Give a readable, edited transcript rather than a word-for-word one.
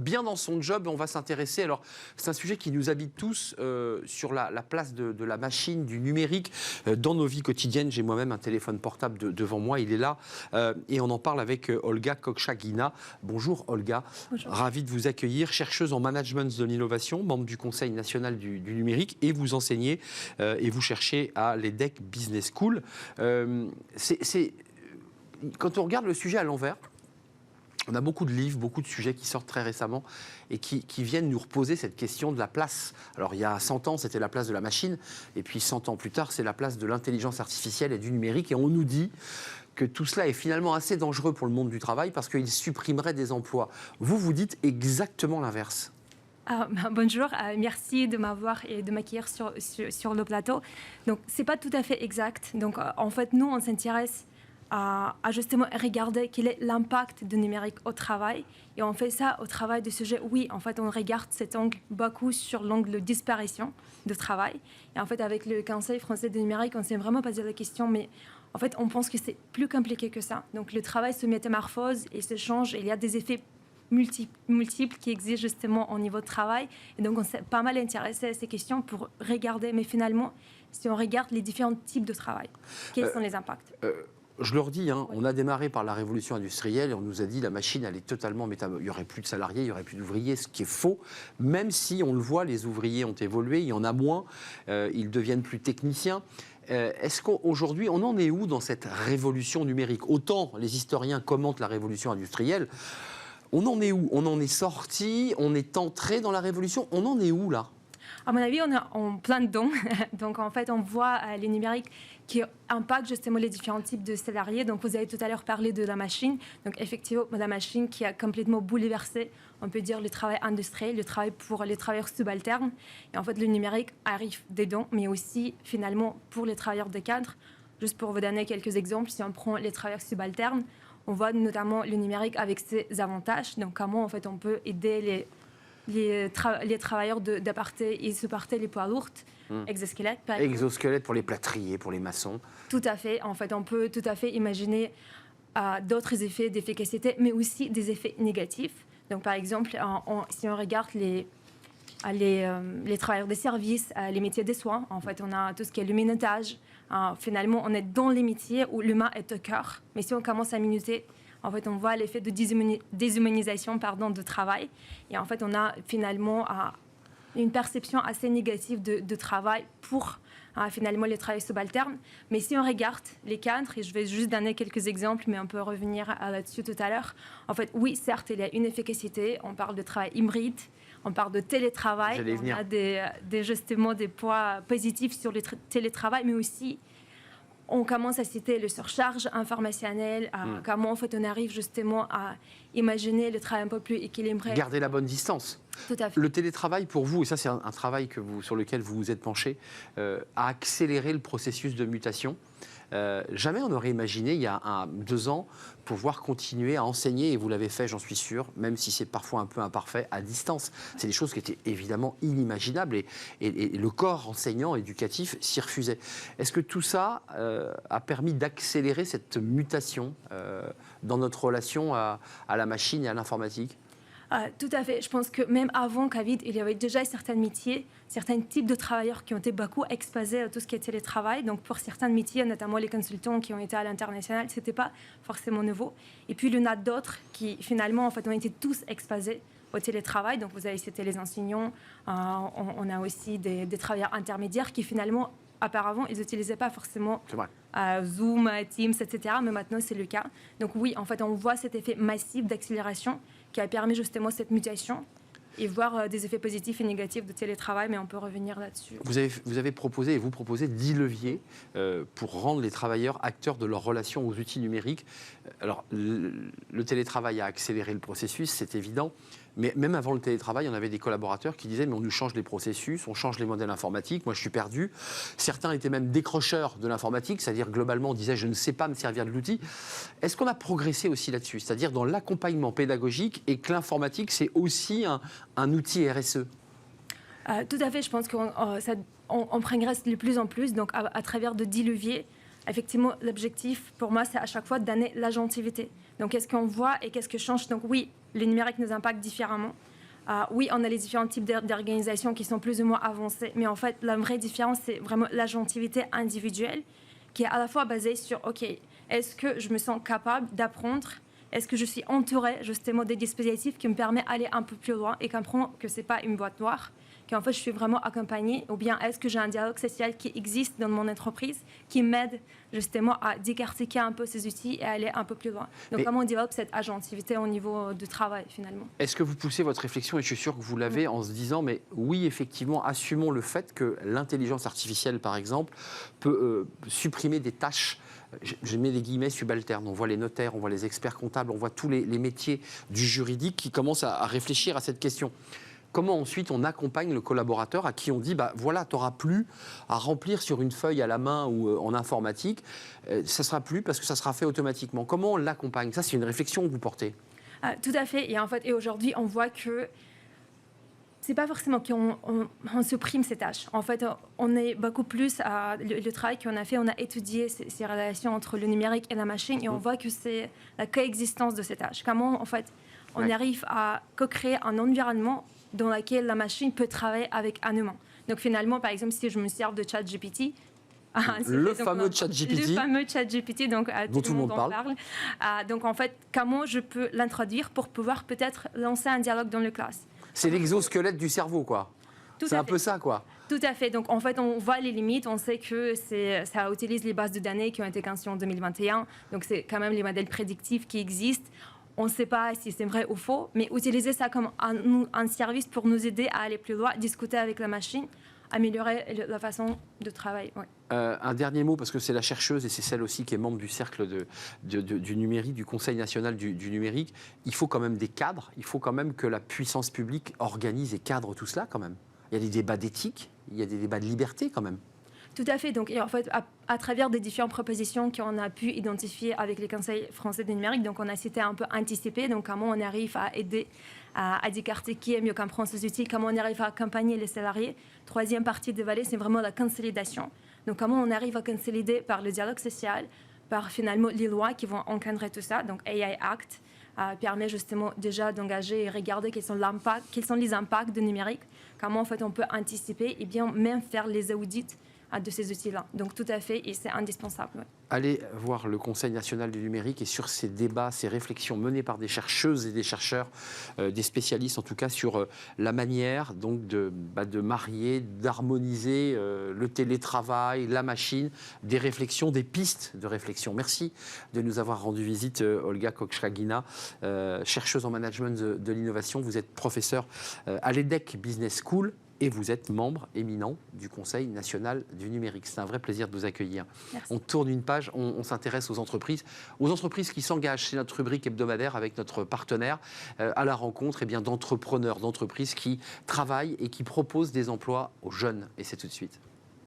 bien dans son job. On va s'intéresser, alors c'est un sujet qui nous habite tous, sur la place de la machine, du numérique dans nos vies quotidiennes. J'ai moi-même un téléphone portable devant moi, il est là, et on en parle avec Olga Kokchagina. Bonjour Olga. Bonjour. Ravi de vous accueillir, chercheuse en management de l'innovation, membre du Conseil national du numérique, et vous enseignez et vous cherchez à l'EDHEC Business School. Quand on regarde le sujet à l'envers, on a beaucoup de livres, beaucoup de sujets qui sortent très récemment et qui viennent nous reposer cette question de la place. Alors il y a 100 ans, c'était la place de la machine, et puis 100 ans plus tard, c'est la place de l'intelligence artificielle et du numérique, et on nous dit que tout cela est finalement assez dangereux pour le monde du travail parce qu'il supprimerait des emplois. Vous dites exactement l'inverse. Bonjour, merci de m'avoir et de m'accueillir sur le plateau. Donc, ce n'est pas tout à fait exact. Donc, en fait, nous, on s'intéresse à justement regarder quel est l'impact du numérique au travail. Et on fait ça au travail de sujet. Oui, en fait, on regarde cet angle beaucoup sur l'angle de disparition de travail. Et en fait, avec le Conseil français du numérique, on s'est vraiment posé la question, mais en fait, on pense que c'est plus compliqué que ça. Donc, le travail se métamorphose et se change. Et il y a des effets multiples qui existent justement au niveau de travail. Et donc, on s'est pas mal intéressé à ces questions pour regarder. Mais finalement, si on regarde les différents types de travail, quels sont les impacts Je le redis, Oui. On a démarré par la révolution industrielle et on nous a dit la machine, elle est totalement métamorphosée. Il n'y aurait plus de salariés, il n'y aurait plus d'ouvriers, ce qui est faux. Même si, on le voit, les ouvriers ont évolué, il y en a moins, ils deviennent plus techniciens. Est-ce qu'aujourd'hui, on en est où dans cette révolution numérique? Autant les historiens commentent la révolution industrielle, on en est où? On en est sorti? On est entré dans la révolution? On en est où là? À mon avis, on est en plein dedans. Donc, en fait, on voit les numériques qui impactent justement les différents types de salariés. Donc, vous avez tout à l'heure parlé de la machine. Donc, effectivement, la machine qui a complètement bouleversé, on peut dire, le travail industriel, le travail pour les travailleurs subalternes. Et en fait, le numérique arrive dedans, mais aussi, finalement, pour les travailleurs de cadre. Juste pour vous donner quelques exemples, si on prend les travailleurs subalternes, on voit notamment le numérique avec ses avantages. Donc, comment, en fait, on peut aider les travailleurs d'aparté et sous-parté, les poids lourds, exosquelettes. Exosquelettes pour les plâtriers, pour les maçons. Tout à fait. En fait, on peut tout à fait imaginer d'autres effets d'efficacité, mais aussi des effets négatifs. Donc, par exemple, si on regarde les travailleurs des services, les métiers des soins, en fait, on a tout ce qui est le minutage. Finalement, on est dans les métiers où l'humain est au cœur. Mais si on commence à minuter, en fait, on voit l'effet de déshumanisation de travail. Et en fait, on a finalement une perception assez négative de travail pour finalement les travailleurs subalternes. Mais si on regarde les cadres, et je vais juste donner quelques exemples, mais on peut revenir là-dessus tout à l'heure. En fait, oui, certes, il y a une efficacité. On parle de travail hybride, on parle de télétravail. On a justement des poids positifs sur le télétravail, mais aussi on commence à citer le surcharge informationnelle, comment en fait on arrive justement à imaginer le travail un peu plus équilibré. Garder la bonne distance. Tout à fait. Le télétravail pour vous, et ça c'est un travail sur lequel vous vous êtes penché, a accéléré le processus de mutation. Jamais on n'aurait imaginé il y a 2 ans pouvoir continuer à enseigner, et vous l'avez fait, j'en suis sûr, même si c'est parfois un peu imparfait, à distance. C'est des choses qui étaient évidemment inimaginables et le corps enseignant, éducatif s'y refusait. Est-ce que tout ça a permis d'accélérer cette mutation dans notre relation à la machine et à l'informatique ? Tout à fait. Je pense que même avant Covid, il y avait déjà certains métiers, certains types de travailleurs qui ont été beaucoup exposés à tout ce qui est télétravail. Donc, pour certains métiers, notamment les consultants qui ont été à l'international, ce n'était pas forcément nouveau. Et puis, il y en a d'autres qui, finalement, en fait, ont été tous exposés au télétravail. Donc, vous avez cité les enseignants. On a aussi des travailleurs intermédiaires qui, finalement, auparavant, ils n'utilisaient pas forcément Zoom, Teams, etc. Mais maintenant, c'est le cas. Donc oui, en fait, on voit cet effet massif d'accélération qui a permis justement cette mutation et voir des effets positifs et négatifs de télétravail, mais on peut revenir là-dessus. Vous avez proposé et vous proposez 10 leviers pour rendre les travailleurs acteurs de leur relation aux outils numériques. Alors, le télétravail a accéléré le processus, c'est évident. Mais même avant le télétravail, on avait des collaborateurs qui disaient « mais on nous change les processus, on change les modèles informatiques, moi je suis perdu ». Certains étaient même décrocheurs de l'informatique, c'est-à-dire globalement on disait « je ne sais pas me servir de l'outil ». Est-ce qu'on a progressé aussi là-dessus, c'est-à-dire dans l'accompagnement pédagogique, et que l'informatique c'est aussi un outil RSE? Tout à fait, je pense qu'on progresse de plus en plus, donc à travers de 10 leviers. Effectivement, l'objectif pour moi, c'est à chaque fois de donner l'agentivité. Donc, qu'est-ce qu'on voit et qu'est-ce que change? Donc, oui, le numérique nous impacte différemment. Oui, on a les différents types d'organisations qui sont plus ou moins avancées, mais en fait, la vraie différence, c'est vraiment l'agentivité individuelle qui est à la fois basée sur, OK, est-ce que je me sens capable d'apprendre? Est-ce que je suis entourée justement des dispositifs qui me permettent d'aller un peu plus loin et comprendre que ce n'est pas une boîte noire, qu'en fait je suis vraiment accompagnée, ou bien est-ce que j'ai un dialogue social qui existe dans mon entreprise qui m'aide justement à décortiquer un peu ces outils et aller un peu plus loin. Donc comment on développe cette agentivité au niveau du travail finalement. Est-ce que vous poussez votre réflexion, et je suis sûr que vous l'avez, en se disant, mais oui, effectivement, assumons le fait que l'intelligence artificielle, par exemple, peut supprimer des tâches, je mets des guillemets, subalternes. On voit les notaires, on voit les experts comptables, on voit tous les métiers du juridique qui commencent à réfléchir à cette question. Comment ensuite on accompagne le collaborateur à qui on dit, bah voilà, tu n'auras plus à remplir sur une feuille à la main ou en informatique, ça ne sera plus parce que ça sera fait automatiquement. Comment on l'accompagne? Ça, c'est une réflexion que vous portez. Tout à fait. Et en fait, et aujourd'hui, on voit que c'est pas forcément qu'on supprime ces tâches. En fait, on est beaucoup plus à le travail qu'on a fait. On a étudié ces relations entre le numérique et la machine, et on voit que c'est la coexistence de ces tâches. Comment, en fait, on arrive à co-créer un environnement dans lequel la machine peut travailler avec un humain. Donc finalement, par exemple, si je me sers de ChatGPT, le fameux ChatGPT, donc dont tout le monde parle. Donc en fait, comment je peux l'introduire pour pouvoir peut-être lancer un dialogue dans le classe. C'est l'exosquelette du cerveau, quoi. C'est un peu ça, quoi. Tout à fait. Donc, en fait, on voit les limites. On sait que ça utilise les bases de données qui ont été conçues en 2021. Donc, c'est quand même les modèles prédictifs qui existent. On ne sait pas si c'est vrai ou faux, mais utiliser ça comme un service pour nous aider à aller plus loin, discuter avec la machine, améliorer la façon de travailler. Ouais. Un dernier mot, parce que c'est la chercheuse et c'est celle aussi qui est membre du cercle du numérique, du Conseil national du numérique. Il faut quand même des cadres, il faut quand même que la puissance publique organise et cadre tout cela quand même. Il y a des débats d'éthique, il y a des débats de liberté quand même. Tout à fait. Donc, et en fait, à travers des différentes propositions qu'on a pu identifier avec les conseils français du numérique, donc on a cité un peu anticipé, donc comment on arrive à aider à décortiquer, mieux comprendre ces outils, comment on arrive à accompagner les salariés. Troisième partie de Valais, c'est vraiment la consolidation. Donc, comment on arrive à consolider par le dialogue social, par finalement les lois qui vont encadrer tout ça. Donc, AI Act permet justement déjà d'engager et regarder quels sont les impacts du numérique, comment en fait on peut anticiper et bien même faire les audits de ces outils-là. Donc tout à fait, et c'est indispensable. Ouais. Allez voir le Conseil national du numérique et sur ces débats, ces réflexions menées par des chercheuses et des chercheurs, des spécialistes en tout cas, sur la manière donc de marier, d'harmoniser le télétravail, la machine, des réflexions, des pistes de réflexion. Merci de nous avoir rendu visite, Olga Kokchkagina, chercheuse en management de l'innovation. Vous êtes professeure à l'EDEC Business School et vous êtes membre éminent du Conseil national du numérique. C'est un vrai plaisir de vous accueillir. Merci. On tourne une page, on s'intéresse aux entreprises qui s'engagent. C'est notre rubrique hebdomadaire avec notre partenaire à la rencontre d'entrepreneurs, d'entreprises qui travaillent et qui proposent des emplois aux jeunes. Et c'est tout de suite.